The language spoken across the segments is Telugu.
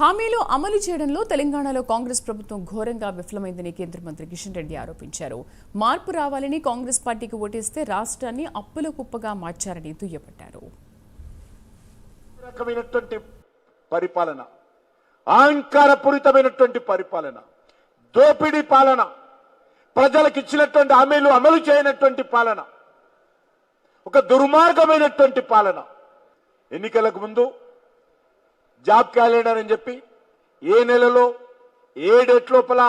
హామీలు అమలు చేయడంలో తెలంగాణలో కాంగ్రెస్ ప్రభుత్వం ఘోరంగా విఫలమైందని కేంద్ర మంత్రి కిషన్ రెడ్డి ఆరోపించారు. మార్పు రావాలని కాంగ్రెస్ పార్టీకి ఓటేస్తే రాష్ట్రాన్ని అప్పుల కుప్పగా మార్చారని దుయ్యబట్టారు. పరిపాలన, అహంకారపూరితమైనటువంటి పరిపాలన, దోపిడీ పాలన, ప్రజలకు ఇచ్చినటువంటి హామీలు అమలు చేయనటువంటి పాలన, ఒక దుర్మార్గమైనటువంటి పాలన. ఎన్నికలకు ముందు జాబ్ క్యాలెండర్ అని చెప్పి ఏ నెలలో ఏ డేట్ లోపల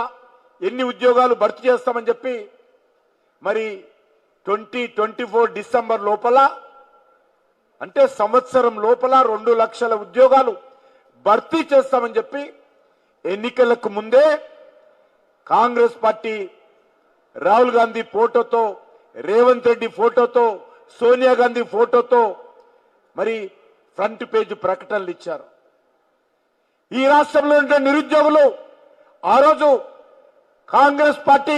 ఎన్ని ఉద్యోగాలు భర్తీ చేస్తామని చెప్పి మరి 2024 డిసెంబర్ లోపల అంటే సంవత్సరం లోపల 2 లక్షల ఉద్యోగాలు భర్తీ చేస్తామని చెప్పి ఎన్నికలకు ముందే కాంగ్రెస్ పార్టీ రాహుల్ గాంధీ ఫోటోతో, రేవంత్ రెడ్డి ఫోటోతో, సోనియా గాంధీ ఫోటోతో మరి ఫ్రంట్ పేజ్ ప్రకటనలు ఇచ్చారు. ఈ రాష్ట్రంలో ఉండే నిరుద్యోగులు ఆ రోజు కాంగ్రెస్ పార్టీ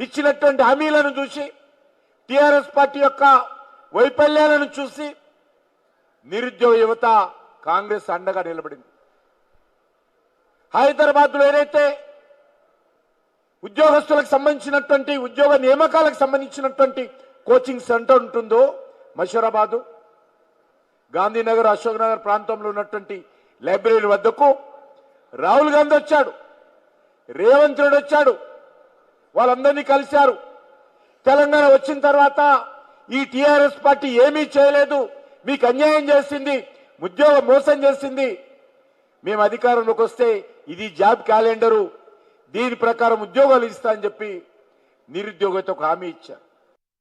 ఇచ్చినటువంటి హామీలను చూసి, టిఆర్ఎస్ పార్టీ యొక్క వైఫల్యాలను చూసి నిరుద్యోగ యువత కాంగ్రెస్ అండగా నిలబడింది. హైదరాబాద్లో ఏదైతే ఉద్యోగస్తులకు సంబంధించినటువంటి ఉద్యోగ నియామకాలకు సంబంధించినటువంటి కోచింగ్ సెంటర్ ఉంటుందో, మషూరాబాదు, గాంధీనగర్, అశోక్ నగర్ ప్రాంతంలో ఉన్నటువంటి లైబ్రరీ వద్దకు రాహుల్ గాంధీ వచ్చాడు, రేవంత్ రెడ్డి వచ్చాడు, వాళ్ళందరినీ కలిశారు. తెలంగాణ వచ్చిన తర్వాత ఈ టిఆర్ఎస్ పార్టీ ఏమీ చేయలేదు, మీకు అన్యాయం చేసింది, ఉద్యోగ మోసం చేసింది, మేము అధికారంలోకి వస్తే ఇది జాబ్ క్యాలెండరు, దీని ప్రకారం ఉద్యోగాలు ఇస్తా అని చెప్పి నిరుద్యోగతో ఒక హామీ ఇచ్చారు.